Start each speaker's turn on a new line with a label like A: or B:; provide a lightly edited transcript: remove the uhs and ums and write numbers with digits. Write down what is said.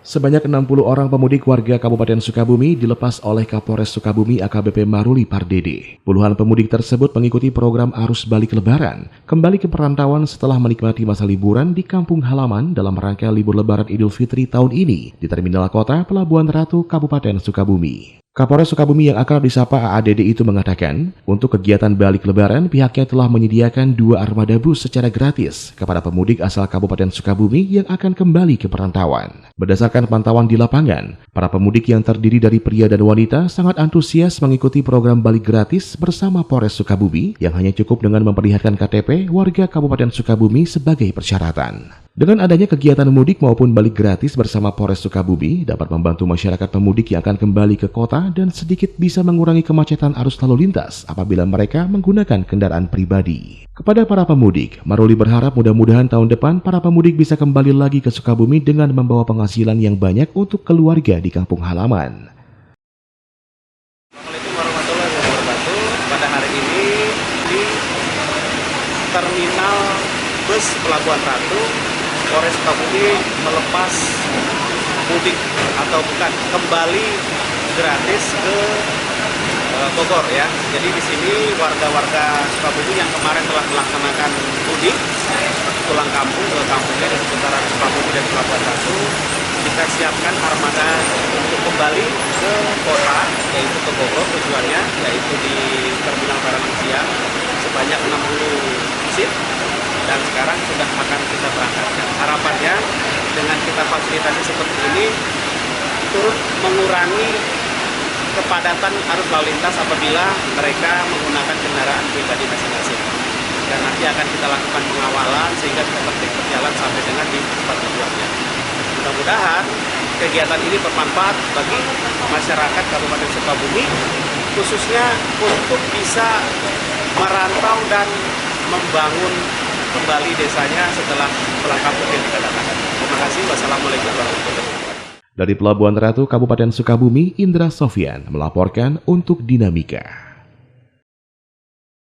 A: Sebanyak 60 orang pemudik warga Kabupaten Sukabumi dilepas oleh Kapolres Sukabumi AKBP Maruli Pardede. Puluhan pemudik tersebut mengikuti program arus balik lebaran, kembali ke perantauan setelah menikmati masa liburan di kampung halaman dalam rangka libur lebaran Idul Fitri tahun ini di Terminal Kota Pelabuhan Ratu Kabupaten Sukabumi. Kapolres Sukabumi yang akrab disapa AADD itu mengatakan, untuk kegiatan balik lebaran pihaknya telah menyediakan 2 armada bus secara gratis kepada pemudik asal Kabupaten Sukabumi yang akan kembali ke perantauan. Berdasarkan pantauan di lapangan, para pemudik yang terdiri dari pria dan wanita sangat antusias mengikuti program balik gratis bersama Polres Sukabumi yang hanya cukup dengan memperlihatkan KTP warga Kabupaten Sukabumi sebagai persyaratan. Dengan adanya kegiatan mudik maupun balik gratis bersama Polres Sukabumi dapat membantu masyarakat pemudik yang akan kembali ke kota dan sedikit bisa mengurangi kemacetan arus lalu lintas apabila mereka menggunakan kendaraan pribadi. Kepada para pemudik, Maruli berharap mudah-mudahan tahun depan para pemudik bisa kembali lagi ke Sukabumi dengan membawa penghasilan yang banyak untuk keluarga di kampung halaman.
B: Assalamualaikum warahmatullahi wabarakatuh. Pada hari ini di Terminal Bus Pelabuhan Ratu, Polres Sukabumi melepas mudik atau bukan kembali gratis ke Bogor ya. Jadi di sini warga-warga Sukabumi yang kemarin telah melaksanakan mudik pulang kampung ke kampungnya di seputaran Sukabumi dan Pelabuhan Ratu, kita siapkan armada untuk kembali ke kota, yaitu ke Bogor tujuannya, yaitu di Terminal Baranang Siang sebanyak 60 seat. Dan sekarang sudah akan kita berangkatkan. Harapannya dengan kita fasilitasi seperti ini turut mengurangi kepadatan arus lalu lintas apabila mereka menggunakan kendaraan pribadi masing-masing. Dan nanti akan kita lakukan pengawalan sehingga bisa tertib berjalan sampai dengan di tempat tujuannya. Mudah-mudahan kegiatan ini bermanfaat bagi masyarakat Kabupaten Sukabumi, khususnya untuk bisa merantau dan membangun kembali desanya setelah pulang kampung yang kita datangkan. Terima kasih. Wassalamualaikum warahmatullahi wabarakatuh.
A: Dari Pelabuhan Ratu Kabupaten Sukabumi, Indra Sofyan melaporkan untuk Dinamika.